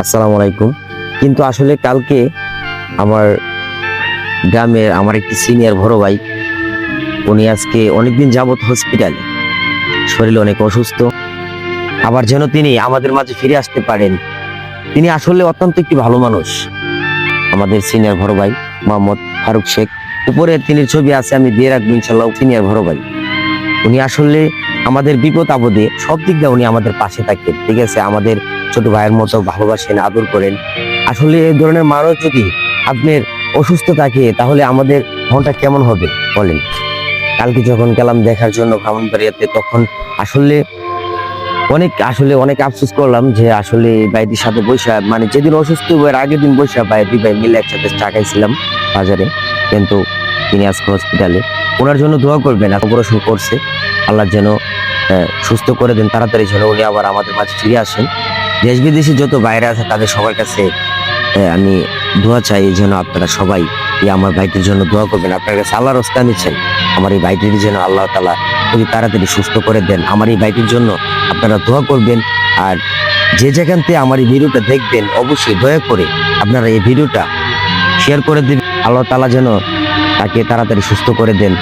আসসালামু আলাইকুম। কিন্তু আসলে কালকে আমার গ্রামের আমার একটি সিনিয়র বড় ভাই, উনি আজকে অনেকদিন যাবত হসপিটালে, শরীর অনেক অসুস্থ। আবার যেন তিনি আমাদের মাঝে ফিরে আসতে পারেন। তিনি আসলে অত্যন্ত একটি ভালো মানুষ। আমাদের সিনিয়র বড় ভাই মোহাম্মদ ফারুক শেখ, উপরে তিনি ছবি আছে, আমি দিয়ে রাখবো ইনশাল্লাহ। সিনিয়র বড় ভাই, উনি আসলে আমাদের বিপদ আপদে সব দিক দিয়ে উনি আমাদের পাশে থাকেন, ঠিক আছে। আমাদের ছোট ভাইয়ের মতো ভালোবাসেন, আদর করেন। আসলে এই ধরনের মানুষ যদি আপনার অসুস্থ থাকে, তাহলে আমাদের মনটা কেমন হবে বলেন। কালকে যখন গেলাম দেখার জন্য ব্রাহ্মণবাড়িয়াতে, তখন আসলে অনেক আফসোস করলাম যে আসলে ভাইটির সাথে বৈশা, মানে যেদিন অসুস্থ হয়ে আগের দিন বৈশা ভাই দুই ভাই মিলে একসাথে চা খাইছিলাম বাজারে। কিন্তু তিনি আজকে হসপিটালে। ওনার জন্য দোয়া করবেন, অপারেশন করছে। আল্লাহ যেন সুস্থ করে দেন তাড়াতাড়ি, যেন উনি আবার আমাদের মাঝে ফিরে আসেন। দেশ বিদেশে যত বাইরে আছে তাদের সবার কাছে আমি দোয়া চাই, যেন আপনারা সবাই এই আমার ভাইটির জন্য দোয়া করবেন। আপনার কাছে আল্লাহর রাস্তা নিচ্ছেন, আমার এই ভাইটির যেন আল্লাহ তাআলা খুবই তাড়াতাড়ি সুস্থ করে দেন। আমার এই ভাইটির জন্য আপনারা দোয়া করবেন। আর যে যেখান থেকে আমার এই ভিডিওটা দেখবেন, অবশ্যই দয়া করে আপনারা এই ভিডিওটা শেয়ার করে দিবেন। আল্লাহ তাআলা যেন তাকে তাড়াতাড়ি সুস্থ করে দেন।